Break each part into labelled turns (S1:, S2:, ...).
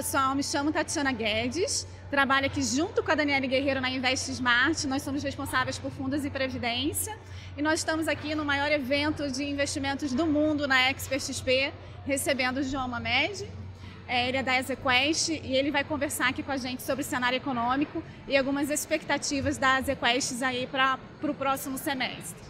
S1: pessoal, me chamo Tatiana Guedes, trabalho aqui junto com a Daniele Guerreiro na Invest Smart, nós somos responsáveis por fundos e previdência e nós estamos aqui no maior evento de investimentos do mundo na Expert XP, recebendo o João Mamed. Ele é da EasyQuest e ele vai conversar aqui com a gente sobre o cenário econômico e algumas expectativas da EasyQuest aí para o próximo semestre.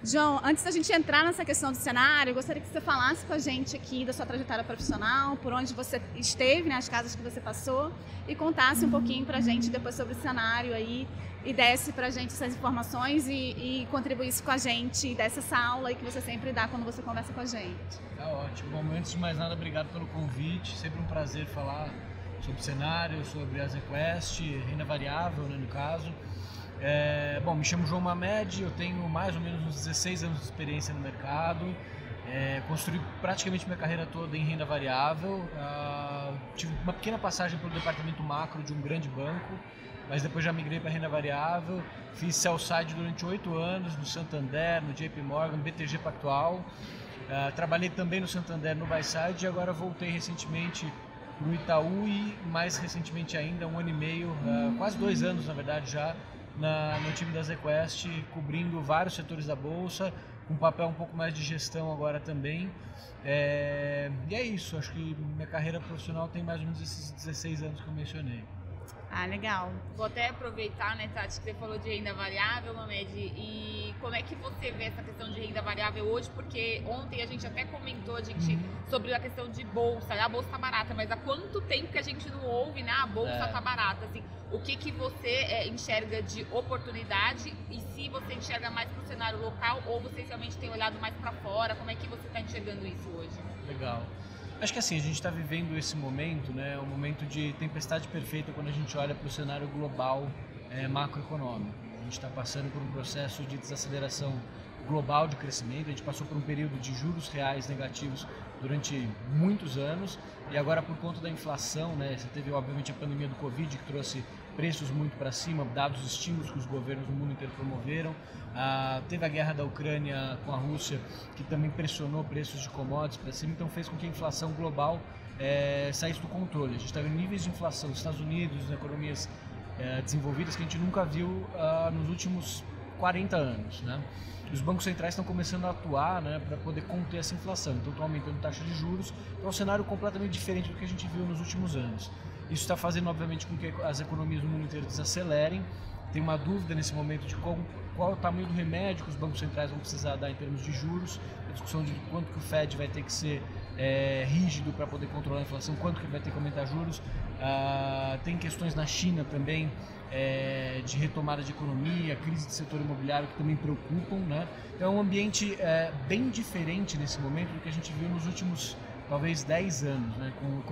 S1: João, antes da gente entrar nessa questão do cenário, eu gostaria que você falasse com a gente aqui da sua trajetória profissional, por onde você esteve, né, as casas que você passou, e contasse um pouquinho pra gente depois sobre o cenário aí, e desse pra gente essas informações e contribuísse com a gente, desse essa aula aí que você sempre dá quando você conversa com a gente.
S2: Tá ótimo. Bom, antes de mais nada, obrigado pelo convite, sempre um prazer falar sobre o cenário, sobre a EasyQuest, renda variável, né, no caso. Bom, me chamo João Mamed, eu tenho mais ou menos uns 16 anos de experiência no mercado, construí praticamente minha carreira toda em renda variável, tive uma pequena passagem pelo departamento macro de um grande banco, mas depois já migrei para renda variável, fiz sell-side durante 8 anos no Santander, no JP Morgan, BTG Pactual, trabalhei também no Santander no buy-side e agora voltei recentemente no Itaú e mais recentemente ainda, 1 ano e meio, quase 2 anos na verdade já, no time da EasyQuest, cobrindo vários setores da Bolsa, com um papel um pouco mais de gestão agora também. E é isso, acho que minha carreira profissional tem mais ou menos esses 16 anos que eu mencionei.
S1: Ah, legal.
S3: Vou até aproveitar, né, Tati, que você falou de renda variável, Mamed, e como é que você vê essa questão de renda variável hoje? Porque ontem a gente até comentou sobre a questão de bolsa, a bolsa tá barata, mas há quanto tempo que a gente não ouve, né, a bolsa tá barata, assim, o que você enxerga de oportunidade e se você enxerga mais para o cenário local ou você realmente tem olhado mais para fora, como é que você está enxergando isso hoje?
S2: Legal. Acho que assim, a gente está vivendo esse momento, né, um momento de tempestade perfeita quando a gente olha para o cenário global macroeconômico. A gente está passando por um processo de desaceleração global de crescimento, a gente passou por um período de juros reais negativos durante muitos anos e agora por conta da inflação, né, você teve obviamente a pandemia do Covid que trouxe preços muito para cima, dados os estímulos que os governos no mundo inteiro promoveram, teve a guerra da Ucrânia com a Rússia que também pressionou preços de commodities para cima, então fez com que a inflação global saísse do controle. A gente está vendo níveis de inflação nos Estados Unidos, nas economias desenvolvidas que a gente nunca viu nos últimos 40 anos, né? Os bancos centrais estão começando a atuar, né, para poder conter essa inflação, então estão aumentando taxa de juros, então é um cenário completamente diferente do que a gente viu nos últimos anos. Isso está fazendo, obviamente, com que as economias do mundo inteiro desacelerem. Tem uma dúvida nesse momento de qual é o tamanho do remédio que os bancos centrais vão precisar dar em termos de juros, a discussão de quanto que o Fed vai ter que ser rígido para poder controlar a inflação, quanto que vai ter que aumentar juros. Tem questões na China também, de retomada de economia, crise do setor imobiliário que também preocupam, né? Então é um ambiente bem diferente nesse momento do que a gente viu nos últimos talvez 10 anos, né, com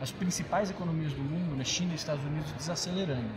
S2: as principais economias do mundo, né, China e Estados Unidos, desacelerando.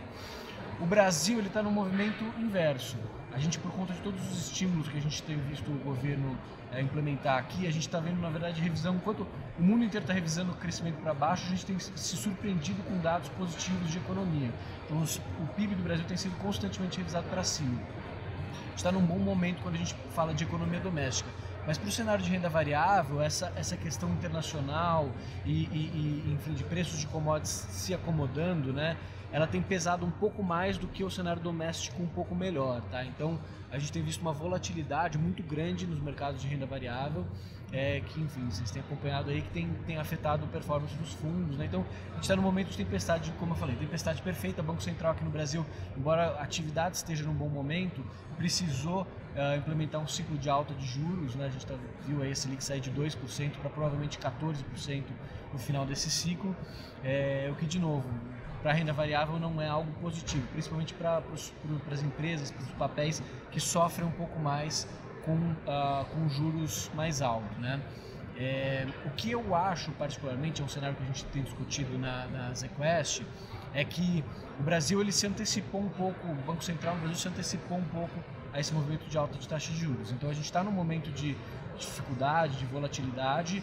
S2: O Brasil está num movimento inverso. A gente, por conta de todos os estímulos que a gente tem visto o governo implementar aqui, a gente está vendo, na verdade, revisão, enquanto o mundo inteiro está revisando o crescimento para baixo, a gente tem se surpreendido com dados positivos de economia. Então, o PIB do Brasil tem sido constantemente revisado para cima. A gente está num bom momento quando a gente fala de economia doméstica. Mas para o cenário de renda variável, essa questão internacional enfim, de preços de commodities se acomodando, né, ela tem pesado um pouco mais do que o cenário doméstico um pouco melhor, tá? Então a gente tem visto uma volatilidade muito grande nos mercados de renda variável, que enfim, vocês têm acompanhado aí, que tem afetado a performance dos fundos, né? Então a gente está no momento de tempestade, como eu falei, tempestade perfeita. Banco Central aqui no Brasil, embora a atividade esteja num bom momento, precisou implementar um ciclo de alta de juros, né? A gente viu aí a Selic sair de 2% para provavelmente 14% no final desse ciclo, o que de novo, para a renda variável não é algo positivo, principalmente para as empresas, para os papéis que sofrem um pouco mais com juros mais altos, né? O que eu acho particularmente, é um cenário que a gente tem discutido na EasyQuest, é que o Brasil ele se antecipou um pouco, o Banco Central no Brasil se antecipou um pouco a esse movimento de alta de taxa de juros. Então a gente está num momento de dificuldade, de volatilidade,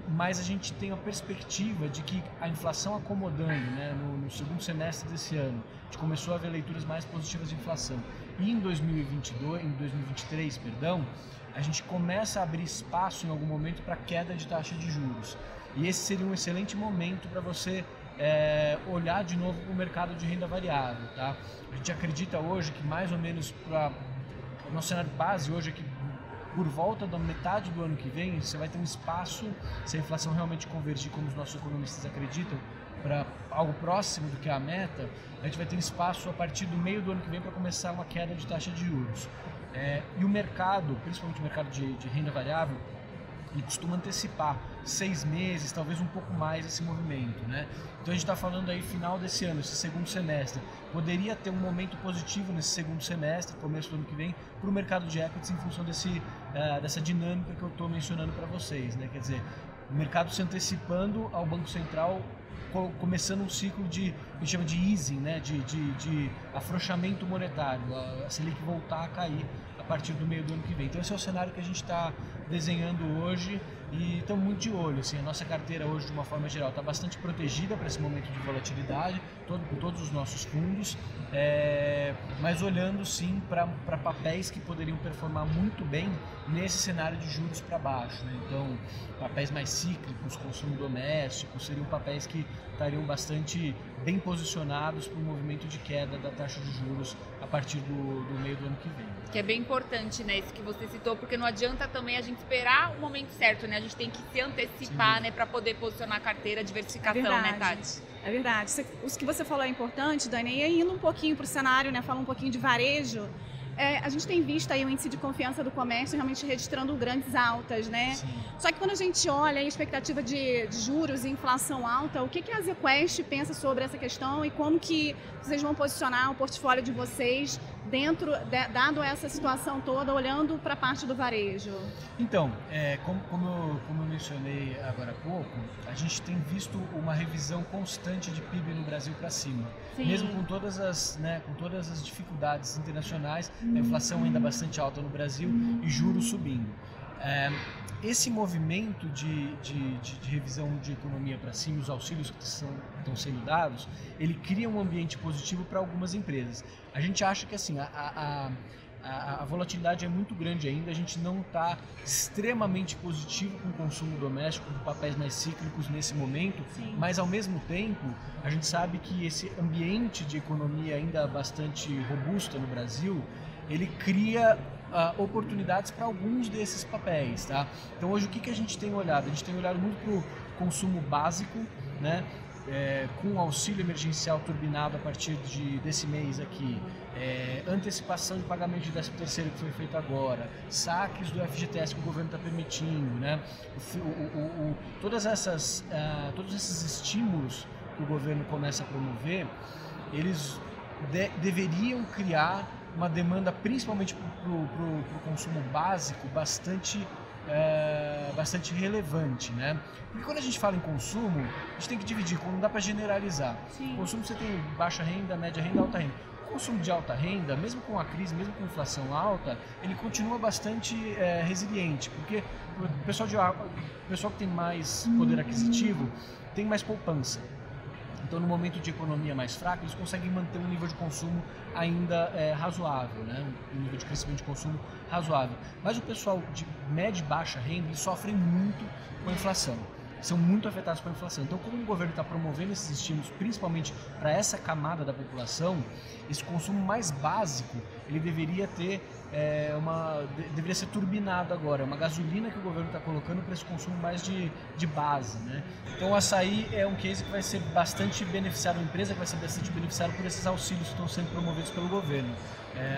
S2: mas a gente tem a perspectiva de que a inflação acomodando, né, no segundo semestre desse ano, a gente começou a ver leituras mais positivas de inflação. E em 2023, a gente começa a abrir espaço em algum momento para queda de taxa de juros. e esse seria um excelente momento para você olhar de novo para o mercado de renda variável, tá? A gente acredita hoje que mais ou menos o nosso cenário base hoje é que por volta da metade do ano que vem você vai ter um espaço, se a inflação realmente convergir como os nossos economistas acreditam, para algo próximo do que é a meta, a gente vai ter espaço a partir do meio do ano que vem para começar uma queda de taxa de juros. E o mercado, principalmente o mercado de renda variável, ele costuma antecipar 6 meses, talvez um pouco mais esse movimento, né? Então a gente está falando aí final desse ano, esse segundo semestre. Poderia ter um momento positivo nesse segundo semestre, começo do ano que vem, para o mercado de equities em função dessa dinâmica que eu estou mencionando para vocês, né? Quer dizer, o mercado se antecipando ao Banco Central, começando um ciclo a gente chama de easing, né? de afrouxamento monetário, a Selic voltar a cair a partir do meio do ano que vem. Então esse é o cenário que a gente está desenhando hoje e estamos muito de olho. Assim, a nossa carteira hoje, de uma forma geral, está bastante protegida para esse momento de volatilidade, por todos os nossos fundos, mas olhando sim para papéis que poderiam performar muito bem nesse cenário de juros para baixo, né? Então, papéis mais cíclicos, consumo doméstico, seriam papéis que estariam bastante bem posicionados para o movimento de queda da taxa de juros a partir do meio do ano que vem.
S3: Que é bem importante, né, isso que você citou, porque não adianta também a gente esperar o momento certo, né? A gente tem que se antecipar, né, para poder posicionar a carteira, diversificação, né, Tati?
S1: É verdade. O que você falou é importante, Dani, e indo um pouquinho para o cenário, né, falar um pouquinho de varejo, a gente tem visto aí o índice de confiança do comércio realmente registrando grandes altas, né?
S2: Sim.
S1: Só que quando a gente olha a expectativa de juros e inflação alta, o que a Azequest pensa sobre essa questão e como que vocês vão posicionar o portfólio de vocês dado essa situação toda, olhando para a parte do varejo?
S2: Então, como eu mencionei agora há pouco, a gente tem visto uma revisão constante de PIB no Brasil para cima.
S1: Sim.
S2: Mesmo com todas as dificuldades internacionais, a inflação ainda bastante alta no Brasil e juros subindo. Esse movimento de revisão de economia para cima, os auxílios que estão sendo dados, ele cria um ambiente positivo para algumas empresas. A gente acha que assim, a volatilidade é muito grande ainda, a gente não está extremamente positivo com o consumo doméstico, com papéis mais cíclicos nesse momento.
S1: Sim.
S2: Mas ao mesmo tempo, a gente sabe que esse ambiente de economia ainda bastante robusta no Brasil, ele cria oportunidades para alguns desses papéis, tá? Então hoje o que a gente tem olhado? A gente tem olhado muito para o consumo básico, né? Com auxílio emergencial turbinado a partir desse mês aqui, antecipação de pagamento de 13º que foi feito agora, saques do FGTS que o governo está permitindo, né? Todos esses estímulos que o governo começa a promover, eles deveriam criar uma demanda principalmente para o consumo básico bastante relevante, né? Porque quando a gente fala em consumo, a gente tem que dividir, não dá para generalizar.
S1: Sim.
S2: Consumo você tem baixa renda, média renda, alta renda. O consumo de alta renda, mesmo com a crise, mesmo com a inflação alta, ele continua bastante resiliente, porque o pessoal que tem mais poder aquisitivo tem mais poupança. Então, no momento de economia mais fraca, eles conseguem manter um nível de consumo ainda razoável, né? Um nível de crescimento de consumo razoável. Mas o pessoal de média e baixa renda, eles sofrem muito com a inflação. São muito afetados pela inflação. Então, como o governo está promovendo esses estímulos, principalmente para essa camada da população, esse consumo mais básico, ele deveria deveria ser turbinado agora. É uma gasolina que o governo está colocando para esse consumo mais de base, né? Então, o açaí é um case que vai ser bastante beneficiado, a empresa que vai ser bastante beneficiada por esses auxílios que estão sendo promovidos pelo governo.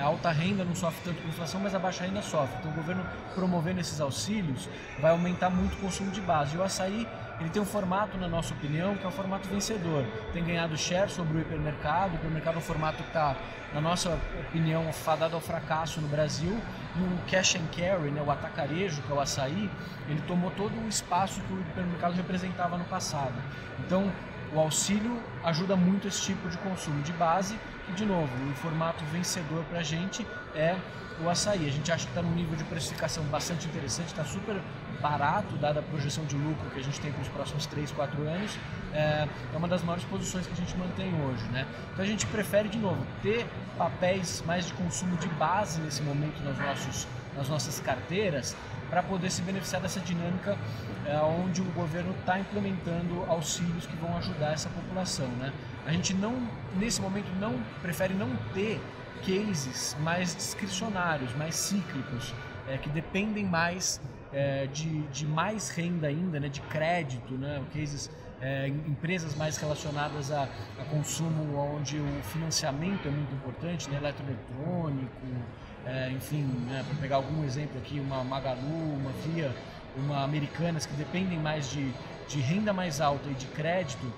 S2: A alta renda não sofre tanto com a inflação, mas a baixa renda sofre. Então o governo promovendo esses auxílios vai aumentar muito o consumo de base. E o açaí, ele tem um formato, na nossa opinião, que é um formato vencedor. Tem ganhado share sobre o hipermercado. O hipermercado é um formato que está, na nossa opinião, fadado ao fracasso no Brasil. E o cash and carry, né, o atacarejo, que é o açaí, ele tomou todo o espaço que o hipermercado representava no passado. Então, o auxílio ajuda muito esse tipo de consumo de base e, de novo, o formato vencedor para a gente é o açaí. A gente acha que está num nível de precificação bastante interessante, está super barato, dada a projeção de lucro que a gente tem para os próximos 3, 4 anos. É uma das maiores posições que a gente mantém hoje, né? Então a gente prefere, de novo, ter papéis mais de consumo de base nesse momento nas nossas carteiras para poder se beneficiar dessa dinâmica onde o governo está implementando auxílios que vão ajudar essa população, né? A gente nesse momento prefere não ter cases mais discricionários, mais cíclicos, que dependem mais de mais renda ainda, né, de crédito, né, cases, empresas mais relacionadas a consumo, onde o financiamento é muito importante, né, eletroeletrônico, enfim, né, para pegar algum exemplo aqui, uma Magalu, uma Via, uma Americanas, que dependem mais de renda mais alta e de crédito,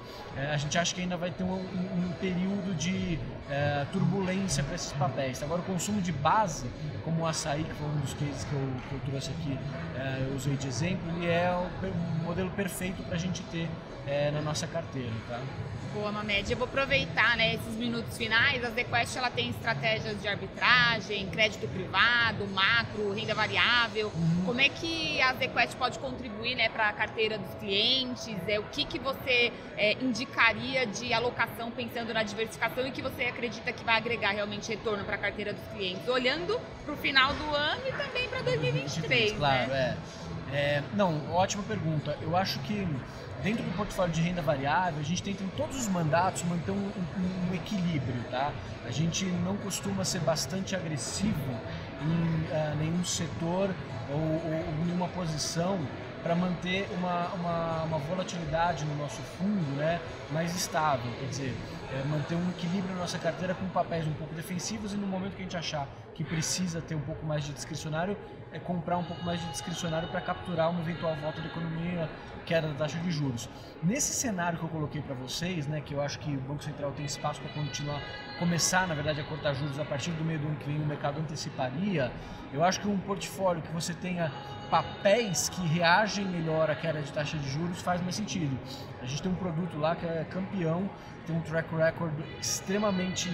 S2: a gente acha que ainda vai ter um período de turbulência para esses papéis. Agora, o consumo de base, como o açaí, que foi um dos cases que eu trouxe aqui, eu usei de exemplo, ele é o modelo perfeito para a gente ter na nossa carteira, tá?
S3: Boa, Mamed. Eu vou aproveitar, né, esses minutos finais. A ZQuest, ela tem estratégias de arbitragem, crédito privado, macro, renda variável. Como é que a ZQuest pode contribuir, né, para a carteira dos clientes? O que você indicaria de alocação pensando na diversificação e que você acredita que vai agregar realmente retorno para a carteira dos clientes? Olhando para o final do ano e também para 2023,
S2: claro,
S3: né?
S2: Não, ótima pergunta. Eu acho que dentro do portfólio de renda variável, a gente tenta em todos os mandatos manter um equilíbrio, tá? A gente não costuma ser bastante agressivo em nenhum setor ou nenhuma posição para manter uma volatilidade no nosso fundo, né, mais estável, quer dizer, manter um equilíbrio na nossa carteira com papéis um pouco defensivos e no momento que a gente achar que precisa ter um pouco mais de discricionário, comprar um pouco mais de discricionário para capturar uma eventual volta da economia, queda da taxa de juros. Nesse cenário que eu coloquei para vocês, né, que eu acho que o Banco Central tem espaço para começar, na verdade, a cortar juros a partir do meio do ano que vem, o mercado anteciparia, eu acho que um portfólio que você tenha papéis que reagem melhor à queda de taxa de juros faz mais sentido. A gente tem um produto lá que é campeão, tem um track record extremamente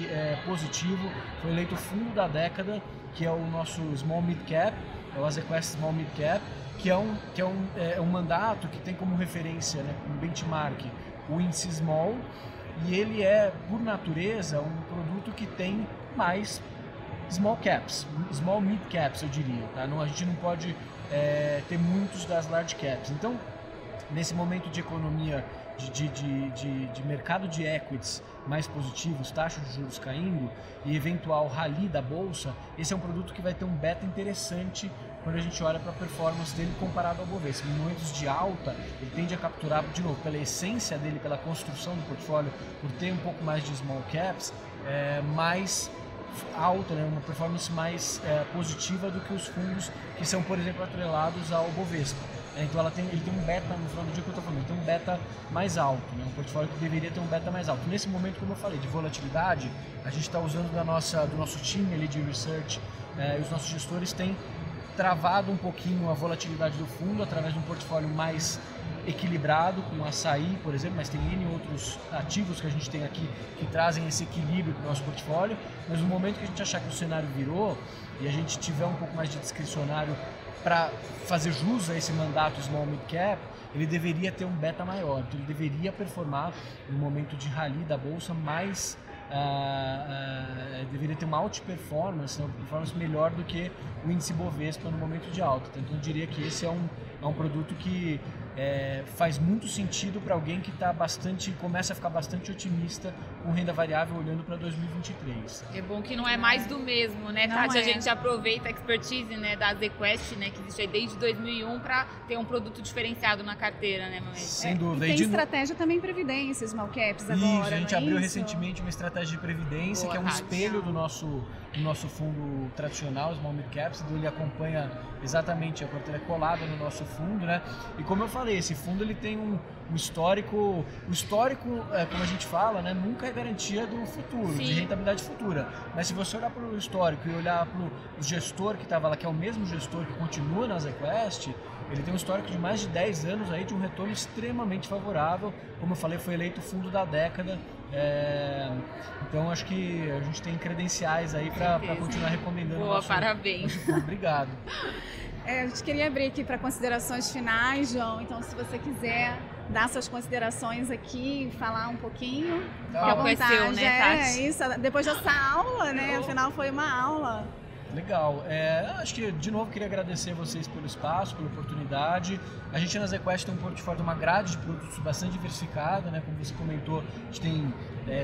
S2: positivo, foi eleito fundo da década, que é o nosso Small Mid Cap, é o ZQuest Small Mid Cap, que é um mandato que tem como referência, né, um benchmark, o índice Small, e ele é, por natureza, um produto que tem mais Small Caps, Small Mid Caps, eu diria, tá? A gente não pode ter muitos das Large Caps. Então, nesse momento de economia, de mercado de equities mais positivos, taxa de juros caindo e eventual rally da bolsa, esse é um produto que vai ter um beta interessante quando a gente olha para a performance dele comparado ao Bovespa. Em momentos de alta, ele tende a capturar, de novo, pela essência dele, pela construção do portfólio, por ter um pouco mais de small caps, mais alta, né, uma performance mais positiva do que os fundos que são, por exemplo, atrelados ao Bovespa. Então ele tem um beta, no final do dia que eu estou falando, ele tem um beta mais alto, né? Um portfólio que deveria ter um beta mais alto. Nesse momento, como eu falei, de volatilidade, a gente está usando do nosso time ali de research, e os nossos gestores têm travado um pouquinho a volatilidade do fundo através de um portfólio mais equilibrado, com açaí, por exemplo, mas tem N outros ativos que a gente tem aqui que trazem esse equilíbrio para o nosso portfólio, mas no momento que a gente achar que o cenário virou e a gente tiver um pouco mais de discricionário para fazer jus a esse mandato Small Mid Cap, ele deveria ter um beta maior, então ele deveria performar no momento de rally da bolsa mais deveria ter uma outperformance, uma performance melhor do que o índice Bovespa no momento de alta. Então eu diria que esse é um produto que faz muito sentido para alguém que começa a ficar bastante otimista com renda variável olhando para 2023.
S3: É bom que não é mais do mesmo, né, Tati? A gente aproveita a expertise, né, da ZQuest, né, que existe aí desde 2001 para ter um produto diferenciado na carteira, né, Mamed?
S2: Sem dúvida.
S1: E tem estratégia também em previdência, small caps agora.
S2: Isso, a gente abriu recentemente uma estratégia de previdência, que é um espelho do nosso fundo tradicional, Small Mid Caps, então ele acompanha exatamente a carteira colada no nosso fundo, né? E como eu falei, esse fundo ele tem um histórico, como a gente fala, né, nunca é garantia do futuro, de rentabilidade futura. Mas se você olhar para o histórico e olhar para o gestor que estava lá, que é o mesmo gestor que continua na ZQuest, ele tem um histórico de mais de 10 anos aí de um retorno extremamente favorável. Como eu falei, foi eleito o fundo da década. Então acho que a gente tem credenciais aí para continuar recomendando.
S3: Boa, parabéns.
S2: Obrigado.
S1: A gente queria abrir aqui para considerações finais, João. Então, se você quiser dar suas considerações aqui, falar um pouquinho, fique à vontade.
S3: Né, Tati?
S1: Isso. Depois dessa aula, né? Afinal, foi uma aula.
S2: Legal. Acho que, de novo, queria agradecer vocês pelo espaço, pela oportunidade. A gente na ZQuest tem um portfólio, uma grade de produtos bastante diversificada, né? Como você comentou, a gente tem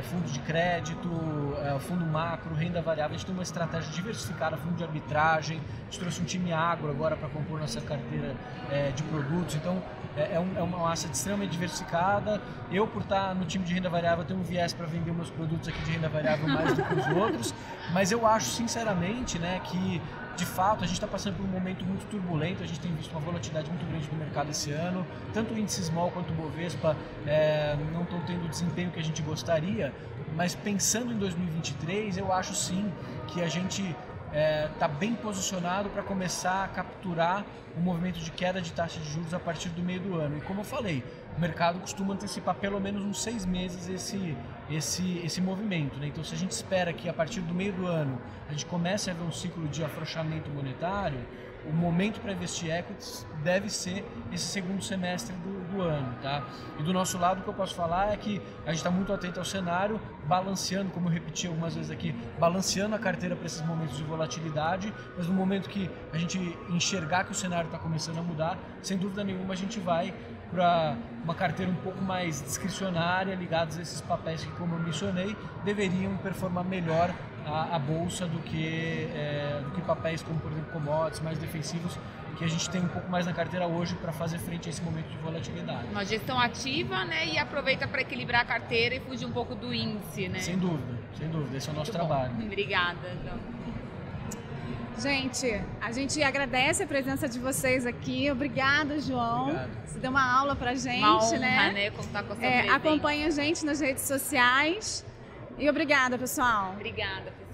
S2: fundo de crédito, fundo macro, renda variável, a gente tem uma estratégia diversificada, fundo de arbitragem, a gente trouxe um time agro agora para compor nossa carteira de produtos, então é uma asset extremamente diversificada. Eu, por estar no time de renda variável, tenho um viés para vender meus produtos aqui de renda variável mais do que os outros, mas eu acho, sinceramente, né, que de fato a gente está passando por um momento muito turbulento, a gente tem visto uma volatilidade muito grande no mercado esse ano, tanto o índice small quanto o Bovespa não estão tendo o desempenho que a gente gostaria, mas pensando em 2023, eu acho sim que a gente está bem posicionado para começar a capturar um movimento de queda de taxa de juros a partir do meio do ano. E como eu falei, o mercado costuma antecipar pelo menos uns 6 meses esse movimento, né? Então, se a gente espera que a partir do meio do ano a gente comece a ver um ciclo de afrouxamento monetário, o momento para investir equities deve ser esse segundo semestre do ano, tá? E do nosso lado, o que eu posso falar é que a gente está muito atento ao cenário, balanceando, como eu repeti algumas vezes aqui, balanceando a carteira para esses momentos de volatilidade, mas no momento que a gente enxergar que o cenário está começando a mudar, sem dúvida nenhuma a gente vai para uma carteira um pouco mais discricionária, ligados a esses papéis que, como eu mencionei, deveriam performar melhor a bolsa do que papéis como, por exemplo, commodities mais defensivos, que a gente tem um pouco mais na carteira hoje para fazer frente a esse momento de volatilidade.
S3: Uma gestão ativa, né, e aproveita para equilibrar a carteira e fugir um pouco do índice, né?
S2: Sem dúvida, esse é o nosso trabalho.
S3: Obrigada, João.
S1: Gente, a gente agradece a presença de vocês aqui. Obrigada, João.
S2: Obrigado.
S1: Você deu uma aula pra gente,
S3: uma honra, né? Contar com a sua presença.
S1: Acompanhe a gente nas redes sociais. E obrigada, pessoal.
S3: Obrigada, pessoal.